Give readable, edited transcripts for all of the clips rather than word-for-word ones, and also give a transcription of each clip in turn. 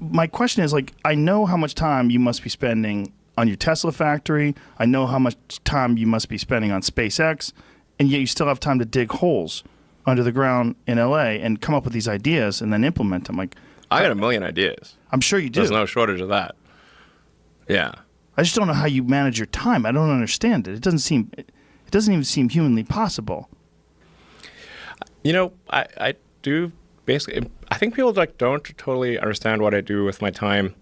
my question is, like, I know how much time you must be spending on your Tesla factory. I know how much time you must be spending on SpaceX, and yet you still have time to dig holes under the ground in LA and come up with these ideas and then implement them. Like, I got a million ideas. I'm sure you do. There's no shortage of that. Yeah. I just don't know how you manage your time. I don't understand it. It doesn't even seem humanly possible. You know, I do basically. I think people like don't totally understand what I do with my time.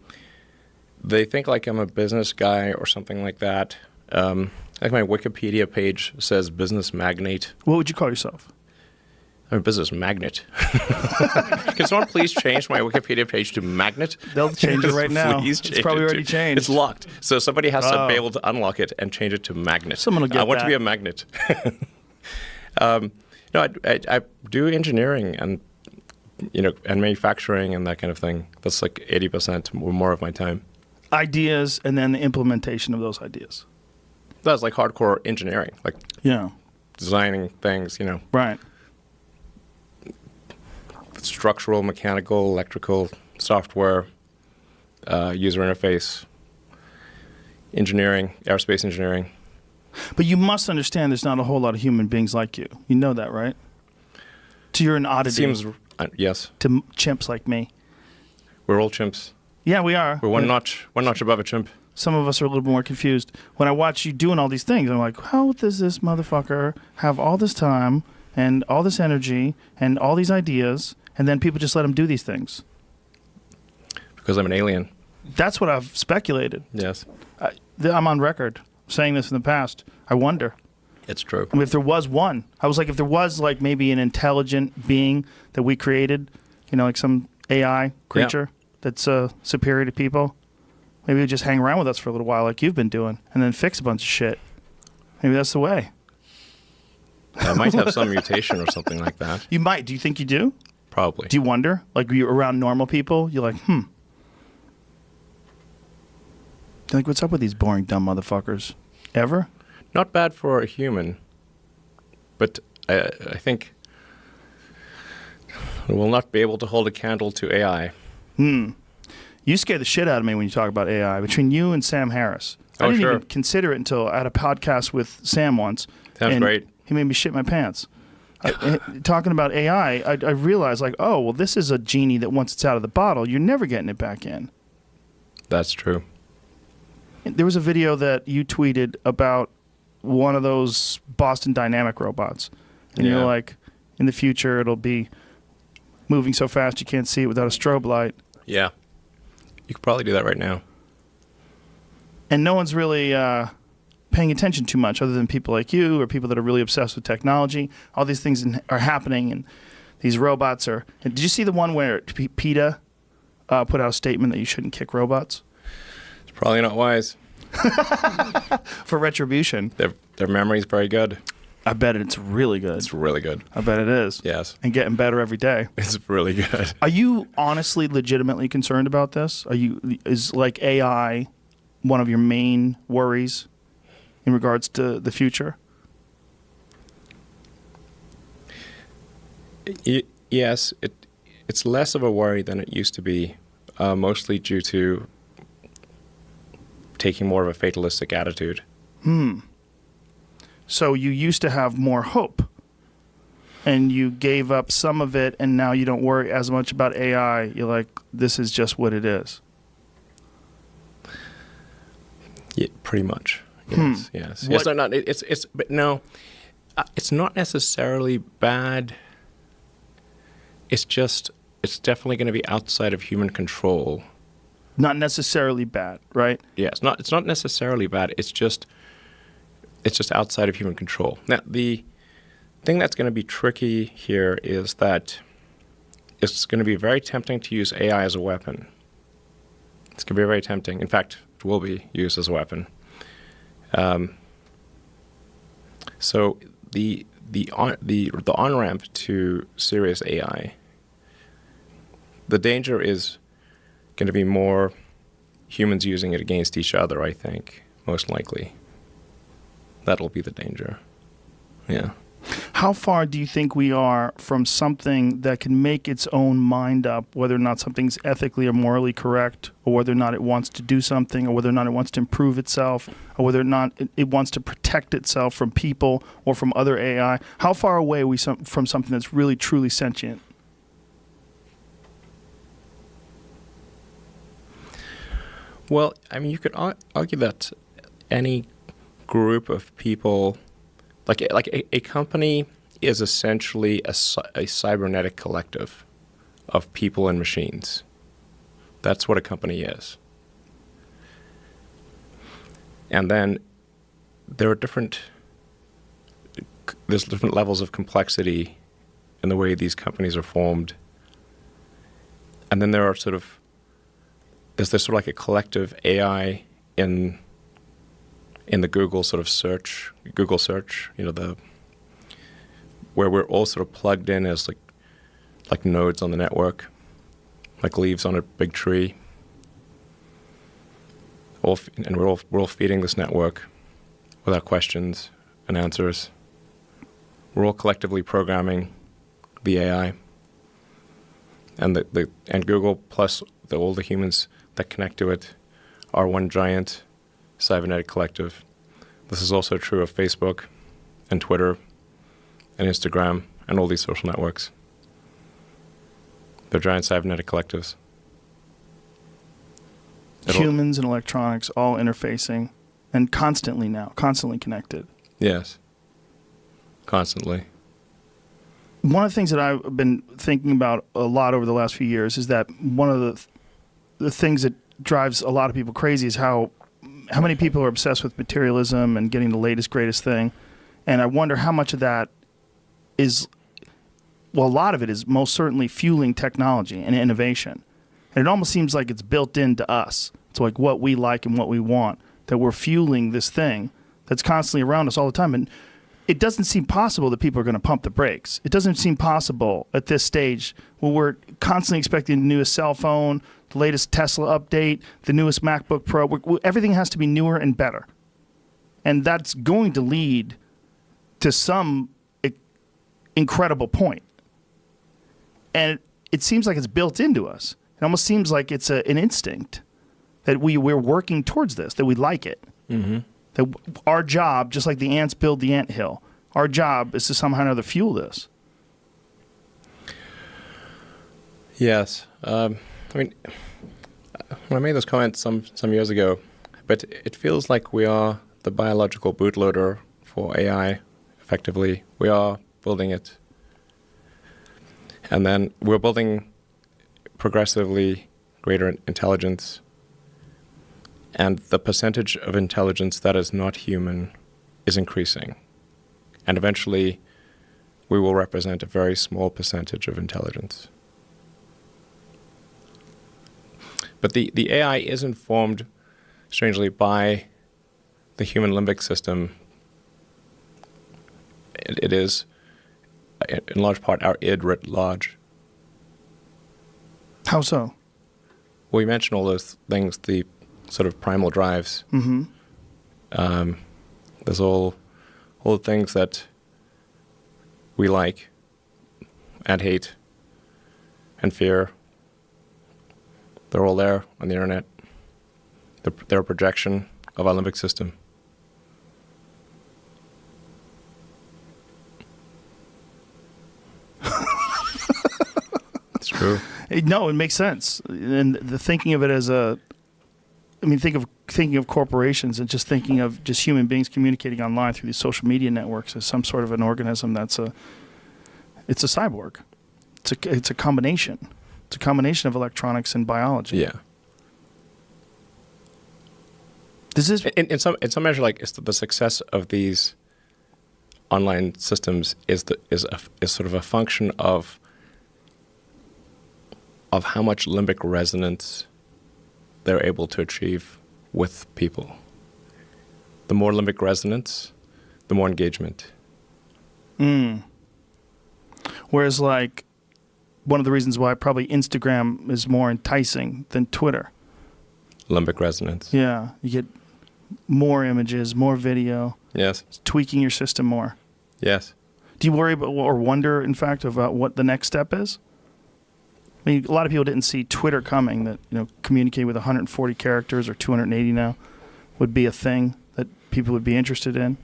They think like I'm a business guy or something like that. Like my Wikipedia page says business magnate. What would you call yourself? I'm a business magnet. Can someone please change my Wikipedia page to magnet? They'll change it right now. Please change it's probably it already changed. It's locked. So somebody has to be able to unlock it and change it to magnet. Someone will get I want that. to be a magnet. No, I do engineering and and manufacturing and that kind of thing. That's like 80% or more of my time. Ideas and then the implementation of those ideas. That's like hardcore engineering, like designing things, Right. Structural, mechanical, electrical, software, user interface, engineering, aerospace engineering. But you must understand there's not a whole lot of human beings like you. You know that, right? So you're an oddity. Seems, yes. To chimps like me. We're all chimps. Yeah, we are. We're one notch above a chimp. Some of us are a little bit more confused. When I watch you doing all these things, I'm like, how does this motherfucker have all this time and all this energy and all these ideas, and then people just let him do these things? Because I'm an alien. That's what I've speculated. Yes. I'm on record saying this in the past. I wonder. It's true. I mean, if there was one, I was like, if there was like maybe an intelligent being that we created, like some AI creature that's superior to people, maybe it'd just hang around with us for a little while like you've been doing and then fix a bunch of shit. Maybe that's the way. I might have some mutation or something like that. You might. Do you think you do? Probably. Do you wonder? Like, you're around normal people, you're like, You're like, what's up with these boring, dumb motherfuckers? Ever? Not bad for a human, but I think we'll not be able to hold a candle to AI. You scare the shit out of me when you talk about AI. Between you and Sam Harris. I didn't even consider it until I had a podcast with Sam once. Sounds great. He made me shit my pants. Talking about AI, I realized, like, oh, well, this is a genie that once it's out of the bottle, you're never getting it back in. That's true. There was a video that you tweeted about one of those Boston Dynamic robots. And you're like, in the future, it'll be moving so fast you can't see it without a strobe light. Yeah. You could probably do that right now. And no one's really paying attention too much other than people like you or people that are really obsessed with technology. All these things are happening, and these robots are... And did you see the one where PETA put out a statement that you shouldn't kick robots? It's probably not wise. For retribution. Their memory's very good. I bet it's really good. It's really good. I bet it is. Yes. And getting better every day. It's really good. Are you honestly, legitimately concerned about this? Is like AI one of your main worries in regards to the future? Yes. It's less of a worry than it used to be, mostly due to taking more of a fatalistic attitude. So you used to have more hope, and you gave up some of it, and now you don't worry as much about AI. You're like, this is just what it is. Yeah, pretty much. Yes, yes. It's not. But no, it's not necessarily bad. It's definitely going to be outside of human control. Not necessarily bad, right? Yeah, it's not necessarily bad. It's just outside of human control. Now, the thing that's going to be tricky here is that it's going to be very tempting to use AI as a weapon. It's going to be very tempting. In fact, it will be used as a weapon. So the on-ramp to serious AI, the danger is going to be more humans using it against each other, I think, most likely. That'll be the danger. Yeah. how far do you think we are from something that can make its own mind up, whether or not something's ethically or morally correct, or whether or not it wants to do something, or whether or not it wants to improve itself, or whether or not it wants to protect itself from people or from other AI? How far away are we from something that's really, truly sentient? Well, I mean, you could argue that any group of people, like a company is essentially a cybernetic collective of people and machines. That's what a company is. And then there's different levels of complexity in the way these companies are formed. And then there's this sort of like a collective AI in the Google search, where we're all sort of plugged in as like nodes on the network, like leaves on a big tree. And we're all feeding this network with our questions and answers. We're all collectively programming the AI, and and Google plus all the humans that connect to it are one giant cybernetic collective. This is also true of Facebook and Twitter and Instagram and all these social networks. They're giant cybernetic collectives. Humans and electronics all interfacing and constantly connected. Yes. Constantly. One of the things that I've been thinking about a lot over the last few years is that one of the things that drives a lot of people crazy is how many people are obsessed with materialism and getting the latest, greatest thing. And I wonder how much of that is, well, a lot of it is most certainly fueling technology and innovation. And it almost seems like it's built into us. It's like what we like and what we want, that we're fueling this thing that's constantly around us all the time. And it doesn't seem possible that people are going to pump the brakes. It doesn't seem possible at this stage when we're constantly expecting the newest cell phone, the latest Tesla update, the newest MacBook Pro. Everything has to be newer and better. And that's going to lead to some incredible point. And it seems like it's built into us. It almost seems like it's an instinct that we're working towards this, that we like it. Mm-hmm. That our job, just like the ants build the anthill, our job is to somehow or another fuel this. Yes. I mean, when I made those comments some years ago, but it feels like we are the biological bootloader for AI, effectively. We are building it. And then we're building progressively greater intelligence. And the percentage of intelligence that is not human is increasing. And eventually, we will represent a very small percentage of intelligence. But the AI is informed, strangely, by the human limbic system. It is, in large part, our id writ large. How so? Well, you mentioned all those things, the sort of primal drives. Mm-hmm. There's all the things that we like and hate and fear. They're all there on the internet. They're a projection of our limbic system. It's true. No, it makes sense. And the thinking of it as thinking of corporations and just thinking of just human beings communicating online through these social media networks as some sort of an organism it's a cyborg. It's a combination. It's a combination of electronics and biology. Yeah. This is in some measure, like it's the success of these online systems is sort of a function of how much limbic resonance they're able to achieve with people. The more limbic resonance, the more engagement. Whereas, like, one of the reasons why probably Instagram is more enticing than Twitter. Limbic resonance. Yeah, you get more images, more video. Yes. It's tweaking your system more. Yes. Do you worry about or wonder, in fact, about what the next step is? I mean, a lot of people didn't see Twitter coming, that, communicate with 140 characters or 280 now would be a thing that people would be interested in.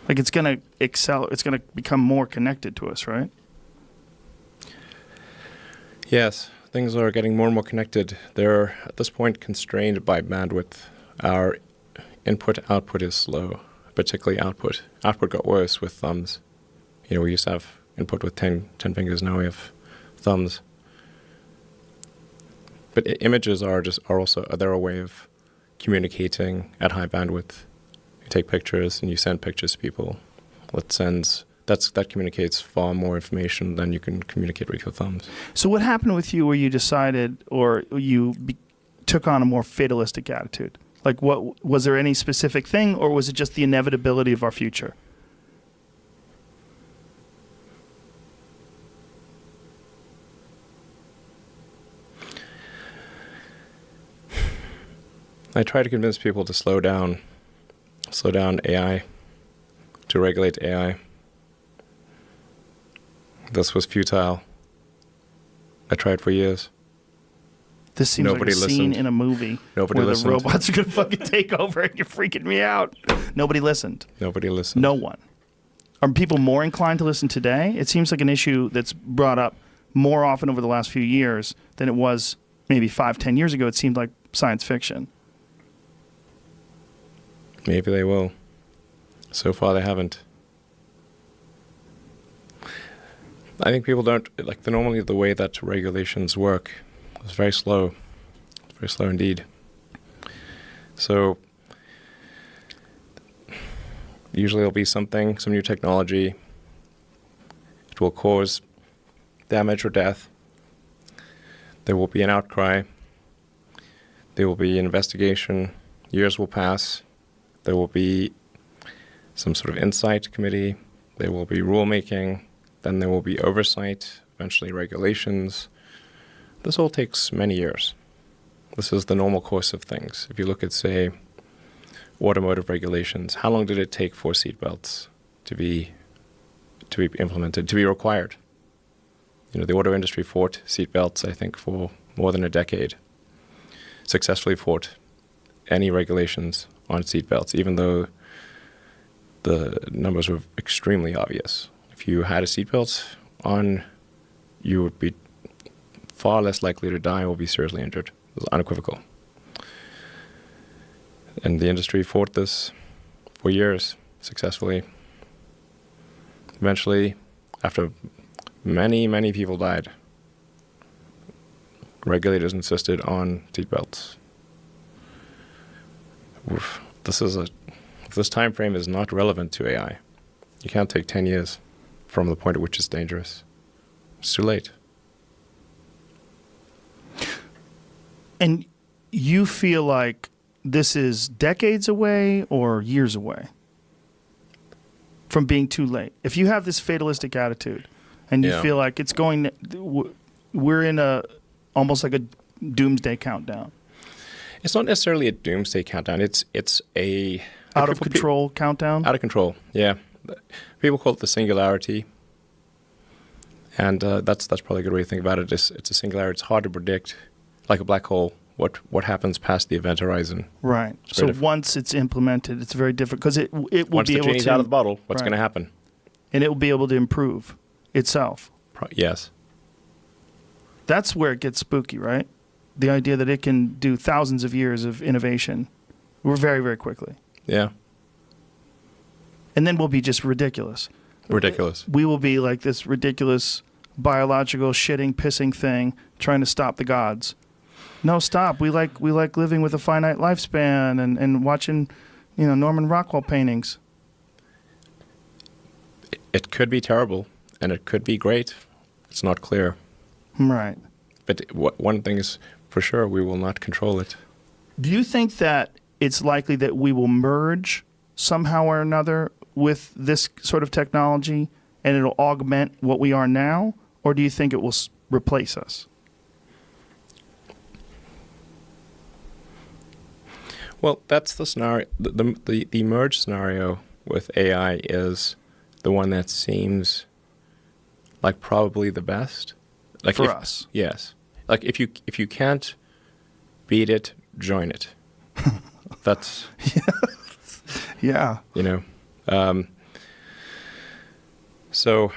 Like, it's going to it's going to become more connected to us, right? Yes, things are getting more and more connected. They're, at this point, constrained by bandwidth. Our input-output is slow, particularly output. Output got worse with thumbs. We used to have input with 10 fingers, now we have thumbs. But images are also they're a way of communicating at high bandwidth. You take pictures and you send pictures to people. That communicates far more information than you can communicate with your thumbs. So what happened with you where you decided, or you took on a more fatalistic attitude? Like, what was there any specific thing, or was it just the inevitability of our future? I try to convince people to slow down AI, to regulate AI. This was futile. I tried for years. This seems Nobody like a scene listened. in a movie Nobody where listened. the robots are going to fucking take over and you're freaking me out. Nobody listened. Nobody listened. No one. Are people more inclined to listen today? It seems like an issue that's brought up more often over the last few years than it was maybe 5-10 years ago. It seemed like science fiction. Maybe they will. So far, they haven't. I think people don't normally the way that regulations work is very slow. It's very slow indeed. So usually there'll be some new technology. It will cause damage or death. There will be an outcry. There will be an investigation. Years will pass. There will be some sort of insight committee. There will be rulemaking. Then there will be oversight, eventually regulations. This all takes many years. This is the normal course of things. If you look at, say, automotive regulations, how long did it take for seatbelts to be implemented, to be required? The auto industry fought seatbelts, I think, for more than a decade. Successfully fought any regulations on seatbelts, even though the numbers were extremely obvious. If you had a seatbelt on, you would be far less likely to die or be seriously injured. It was unequivocal. And the industry fought this for years successfully. Eventually, after many, many people died, regulators insisted on seatbelts. This time frame is not relevant to AI. You can't take 10 years from the point at which it's dangerous. It's too late. And you feel like this is decades away or years away from being too late? If you have this fatalistic attitude and you feel like it's going, we're in almost like a doomsday countdown. It's not necessarily a doomsday countdown. It's a out of control countdown. Out of control, yeah. People call it the singularity, and that's probably a good way to think about it. It's a singularity. It's hard to predict, like a black hole. What happens past the event horizon? Right. So once it's implemented, it's very different because it will once be able to. Once the genie's out of the bottle, what's going to happen? And it will be able to improve itself. Yes. That's where it gets spooky, right? The idea that it can do thousands of years of innovation, very, very quickly. Yeah. And then we'll be just ridiculous. Ridiculous. We will be like this ridiculous biological shitting, pissing thing trying to stop the gods. No, stop. We like living with a finite lifespan and watching, Norman Rockwell paintings. It could be terrible, and it could be great. It's not clear. Right. But one thing is for sure, we will not control it. Do you think that it's likely that we will merge somehow or another with this sort of technology and it'll augment what we are now? Or do you think it will replace us? Well, that's the scenario. The merge scenario with AI is the one that seems like probably the best. Like for us. Yes. Like if you can't beat it, join it. That's Yeah. you know. So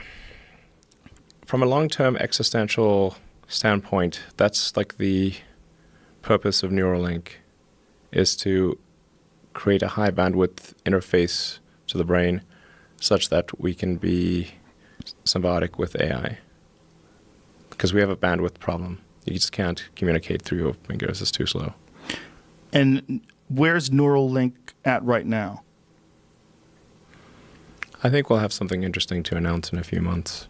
from a long-term existential standpoint, that's like the purpose of Neuralink, is to create a high bandwidth interface to the brain such that we can be symbiotic with AI. Because we have a bandwidth problem. You just can't communicate through your fingers. It's too slow. And where's Neuralink at right now? I think we'll have something interesting to announce in a few months.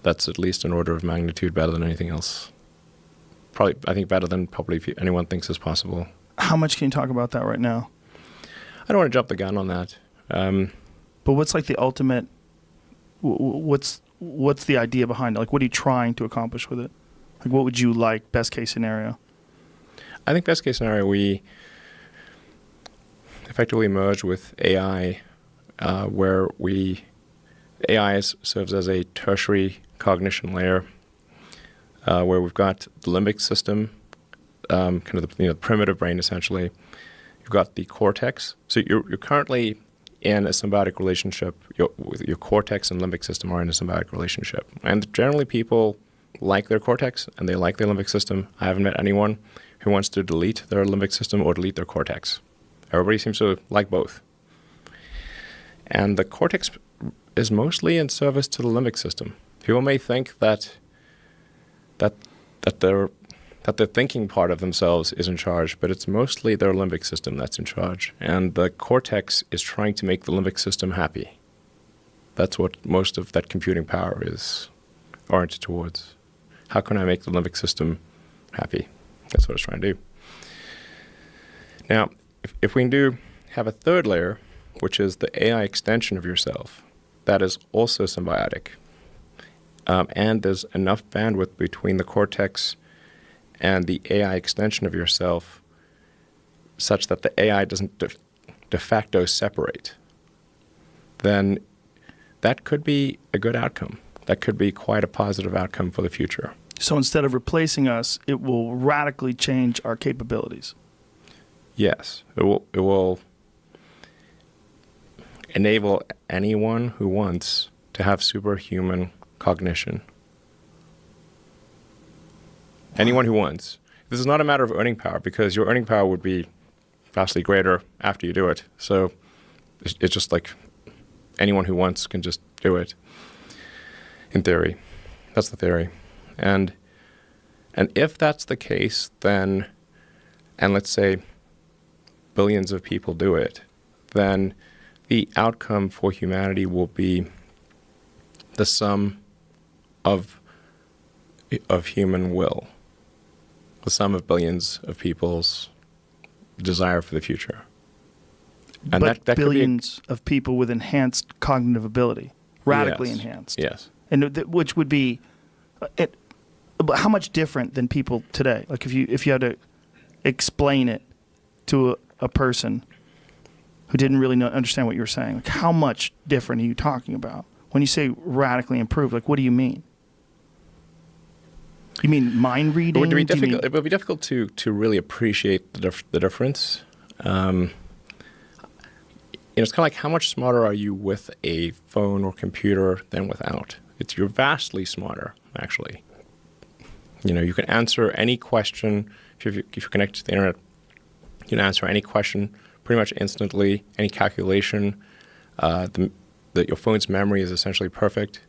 That's at least an order of magnitude better than anything else. Probably, I think better than probably anyone thinks is possible. How much can you talk about that right now? I don't want to jump the gun on that. But what's like the ultimate, what's the idea behind it? Like, what are you trying to accomplish with it? Like, what would you like, best case scenario? I think best case scenario, we effectively merge with AI, where AI serves as a tertiary cognition layer, where we've got the limbic system, kind of the primitive brain essentially. You've got the cortex. So you're currently in a symbiotic relationship. Your cortex and limbic system are in a symbiotic relationship. And generally people like their cortex and they like their limbic system. I haven't met anyone who wants to delete their limbic system or delete their cortex. Everybody seems to like both. And the cortex is mostly in service to the limbic system. People may think that the thinking part of themselves is in charge, but it's mostly their limbic system that's in charge. And the cortex is trying to make the limbic system happy. That's what most of that computing power is oriented towards. How can I make the limbic system happy? That's what it's trying to do. Now, if we can have a third layer, which is the AI extension of yourself, that is also symbiotic. And there's enough bandwidth between the cortex and the AI extension of yourself such that the AI doesn't de facto separate, then that could be a good outcome. That could be quite a positive outcome for the future. So instead of replacing us, it will radically change our capabilities. Yes, it will enable anyone who wants to have superhuman cognition. Anyone who wants. This is not a matter of earning power, because your earning power would be vastly greater after you do it. So it's just like anyone who wants can just do it, in theory. That's the theory. And if that's the case, then, and let's say billions of people do it, then the outcome for humanity will be the sum of human will, the sum of billions of people's desire for the future. And but that billions of people with enhanced cognitive ability, radically enhanced. Yes. And which would be, but how much different than people today? Like if you had to explain it to a person who didn't really understand what you were saying, like how much different are you talking about? When you say radically improved, like what do you mean? You mean mind reading? It would be difficult to really appreciate the difference. It's kind of like, how much smarter are you with a phone or computer than without? You're vastly smarter, actually. You can answer any question. If you're connected to the internet, you can answer any question pretty much instantly, any calculation. Your phone's memory is essentially perfect.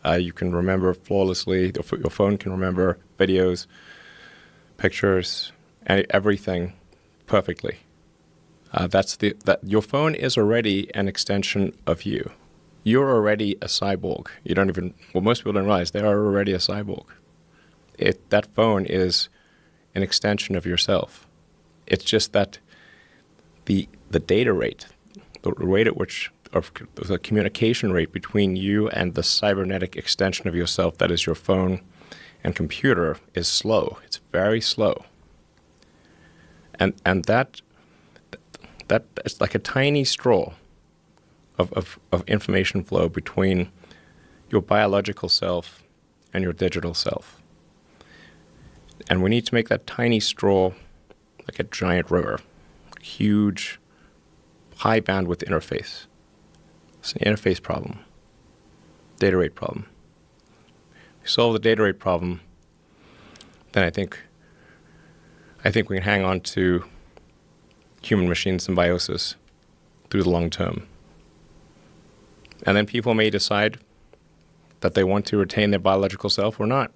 You can remember flawlessly. Your phone can remember videos, pictures, everything perfectly. Your phone is already an extension of you. You're already a cyborg. Most people don't realize they are already a cyborg. That phone is an extension of yourself. It's just that the data rate, the rate at which, of the communication rate between you and the cybernetic extension of yourself, that is your phone and computer, is slow. It's very slow. And that is like a tiny straw of information flow between your biological self and your digital self. And we need to make that tiny straw like a giant river, huge, high bandwidth interface. It's an interface problem, data rate problem. If we solve the data rate problem, then I think we can hang on to human-machine symbiosis through the long term. And then people may decide that they want to retain their biological self or not.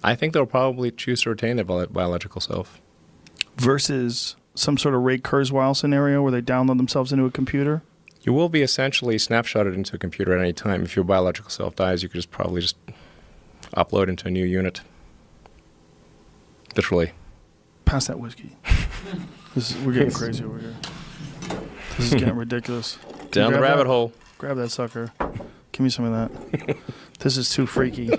I think they'll probably choose to retain their biological self. Versus some sort of Ray Kurzweil scenario where they download themselves into a computer? You will be essentially snapshotted into a computer at any time. If your biological self dies, you could probably just upload into a new unit. Literally. Pass that whiskey. We're getting crazy over here. This is getting ridiculous. Down the rabbit hole. Grab that sucker. Give me some of that. This is too freaky.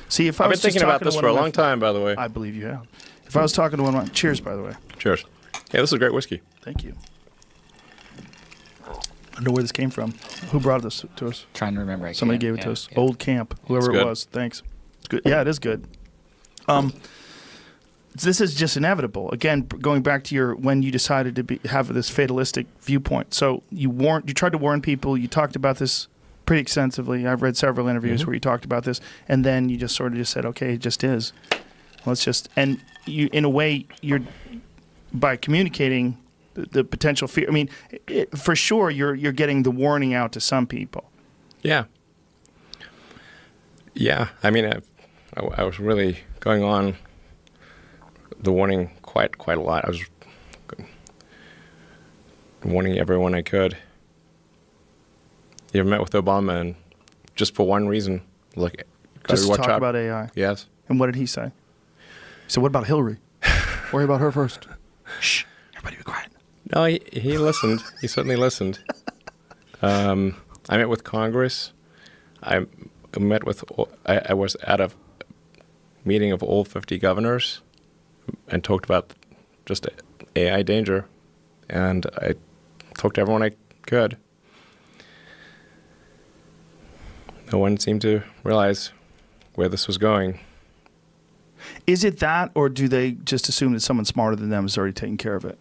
See, if I've been thinking about this for a long time, by the way. I believe you have. If I was talking to one of my... Cheers, by the way. Cheers. Yeah, this is great whiskey. Thank you. I don't know where this came from. Who brought this to us? Trying to remember. Somebody gave it to us. Yeah. Old Camp, whoever it was. Thanks. It's good. Yeah, it is good. This is just inevitable. Again, going back to when you decided to have this fatalistic viewpoint. So you tried to warn people. You talked about this pretty extensively. I've read several interviews where you talked about this, and then you just sort of just said, "Okay, it just is. Let's just." And you, in a way, by communicating the potential fear. I mean, for sure, you're getting the warning out to some people. Yeah. Yeah. I mean, I was really going on the warning quite a lot. I was warning everyone I could. You ever met with Obama, and just for one reason, look, just to talk about AI. Yes. And what did he say? He said, "What about Hillary? Worry about her first." Shh, everybody be quiet. No, he listened. He certainly listened. I met with Congress. I was at a meeting of all 50 governors and talked about just AI danger, and I talked to everyone I could. No one seemed to realize where this was going. Is it that, or do they just assume that someone smarter than them is already taking care of it?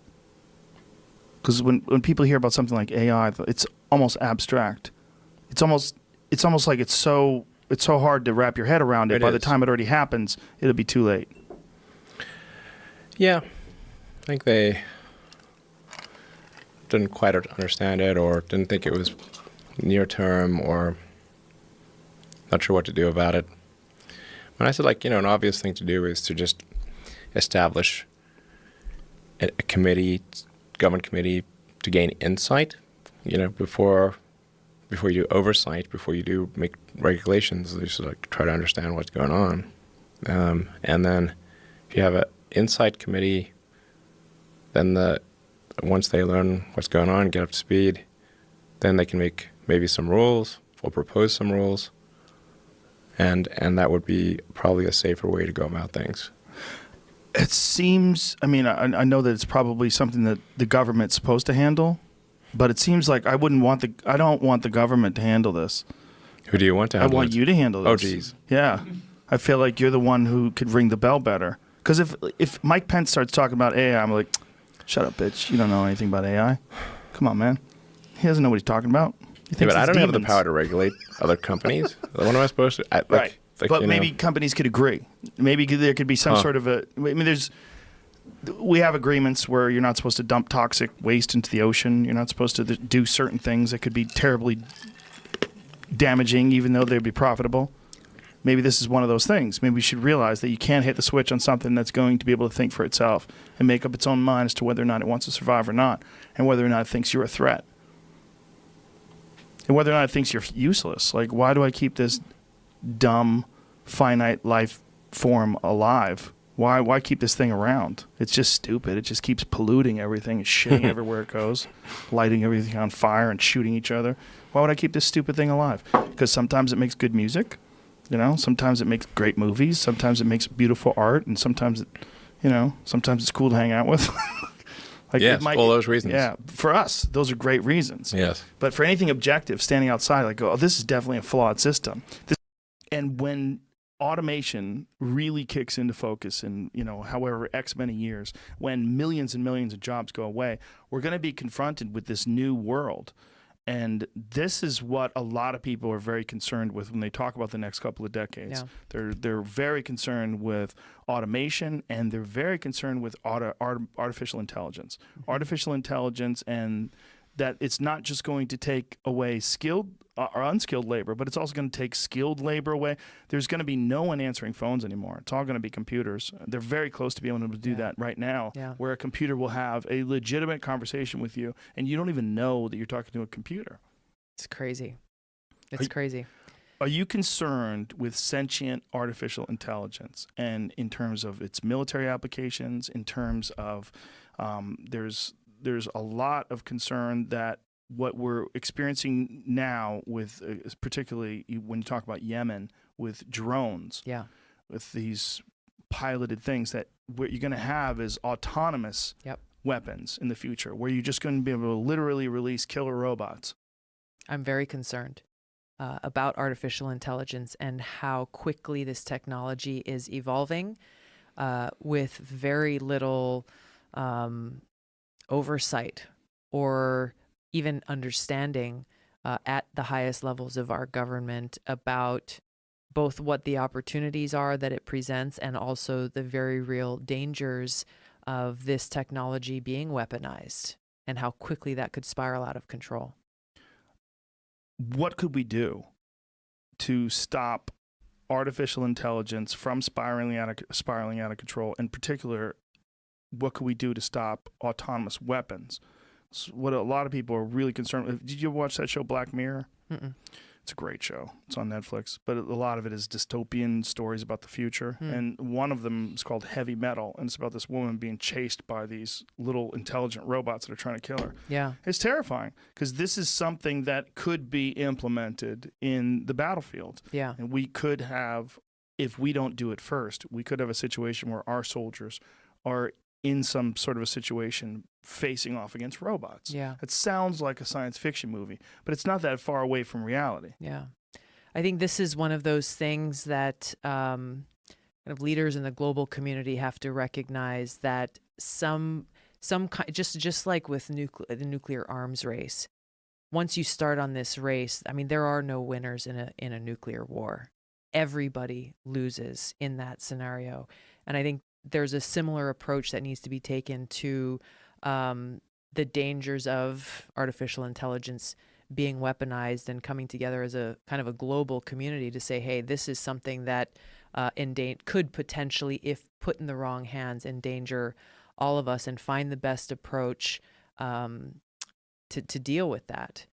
Because when people hear about something like AI, it's almost abstract. It's almost like it's so hard to wrap your head around it. By the time it already happens, it'll be too late. Yeah, I think they didn't quite understand it, or didn't think it was near term, or not sure what to do about it. When I said, an obvious thing to do is to just establish a government committee to gain insight, before you do oversight, before you do make regulations, just try to understand what's going on. And then if you have an insight committee, then once they learn what's going on, get up to speed, then they can make maybe some rules or propose some rules. And that would be probably a safer way to go about things. It seems, I know that it's probably something that the government's supposed to handle, but it seems like I don't want the government to handle this. Who do you want to handle it? I want you to handle this. Oh, geez. Yeah. I feel like you're the one who could ring the bell better. Because if Mike Pence starts talking about AI, I'm like, shut up, bitch. You don't know anything about AI. Come on, man. He doesn't know what he's talking about. Yeah, but I don't have the power to regulate other companies. What am I supposed to? Right. But maybe companies could agree. Maybe there could be some sort of we have agreements where you're not supposed to dump toxic waste into the ocean. You're not supposed to do certain things that could be terribly damaging, even though they'd be profitable. Maybe this is one of those things. Maybe we should realize that you can't hit the switch on something that's going to be able to think for itself and make up its own mind as to whether or not it wants to survive or not, and whether or not it thinks you're a threat. And whether or not it thinks you're useless. Like, why do I keep this dumb, finite life form alive? Why keep this thing around? It's just stupid. It just keeps polluting everything, shitting everywhere it goes, lighting everything on fire and shooting each other. Why would I keep this stupid thing alive? Because sometimes it makes good music, sometimes it makes great movies, sometimes it makes beautiful art, and sometimes it's cool to hang out with. Like Yes, all those reasons. Yeah, for us, those are great reasons. Yes. But for anything objective, standing outside, like, oh, this is definitely a flawed system. And when automation really kicks into focus in, however X many years, when millions and millions of jobs go away, we're going to be confronted with this new world. And this is what a lot of people are very concerned with when they talk about the next couple of decades. Yeah. They're very concerned with automation, and they're very concerned with artificial intelligence. Artificial intelligence, and that it's not just going to take away skilled or unskilled labor, but it's also going to take skilled labor away. There's going to be no one answering phones anymore. It's all going to be computers. They're very close to being able to do that right now, where a computer will have a legitimate conversation with you, and you don't even know that you're talking to a computer. It's crazy. It's crazy. Are you concerned with sentient artificial intelligence, and in terms of its military applications, in terms of there's a lot of concern that what we're experiencing now with, particularly when you talk about Yemen, with drones, with these piloted things, that what you're going to have is autonomous weapons in the future, where you're just going to be able to literally release killer robots. I'm very concerned about artificial intelligence and how quickly this technology is evolving with very little oversight or even understanding at the highest levels of our government about both what the opportunities are that it presents and also the very real dangers of this technology being weaponized and how quickly that could spiral out of control. What could we do to stop artificial intelligence from spiraling out of control? In particular, what could we do to stop autonomous weapons? What a lot of people are really concerned with. Did you watch that show Black Mirror? Mm-mm. It's a great show. It's on Netflix, but a lot of it is dystopian stories about the future. And one of them is called Heavy Metal, and it's about this woman being chased by these little intelligent robots that are trying to kill her. Yeah. It's terrifying because this is something that could be implemented in the battlefield. Yeah. And we could have, if we don't do it first, we could have a situation where our soldiers are in some sort of a situation facing off against robots. Yeah. It sounds like a science fiction movie, but it's not that far away from reality. Yeah. I think this is one of those things that kind of leaders in the global community have to recognize, that just like with the nuclear arms race, once you start on this race, I mean, there are no winners in a nuclear war. Everybody loses in that scenario. And I think there's a similar approach that needs to be taken to the dangers of artificial intelligence being weaponized and coming together as a kind of a global community to say, hey, this is something that could potentially, if put in the wrong hands, endanger all of us, and find the best approach to deal with that.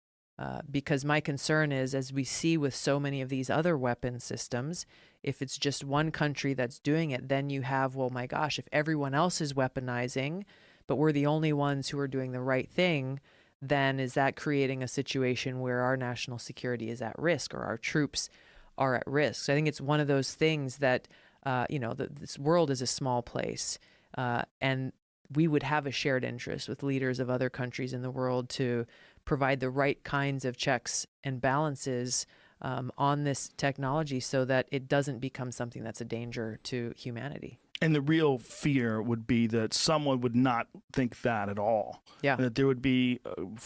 Because my concern is, as we see with so many of these other weapon systems, if it's just one country that's doing it, then you have, well, my gosh, if everyone else is weaponizing, but we're the only ones who are doing the right thing, then is that creating a situation where our national security is at risk or our troops are at risk? So I think it's one of those things that, this world is a small place, and we would have a shared interest with leaders of other countries in the world to provide the right kinds of checks and balances on this technology so that it doesn't become something that's a danger to humanity. And the real fear would be that someone would not think that at all. Yeah. That there would be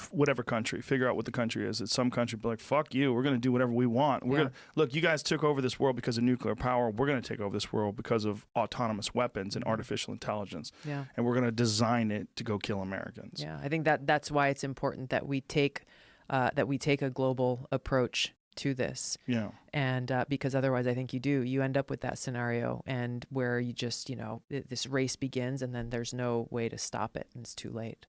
whatever country, figure out what the country is, that some country would be like, fuck you, we're going to do whatever we want. Look, you guys took over this world because of nuclear power. We're going to take over this world because of autonomous weapons and artificial intelligence. Yeah. And we're going to design it to go kill Americans. Yeah, I think that's why it's important that we take a global approach to this. Yeah. And because otherwise I think you end up with that scenario, and where you just, this race begins and then there's no way to stop it and it's too late.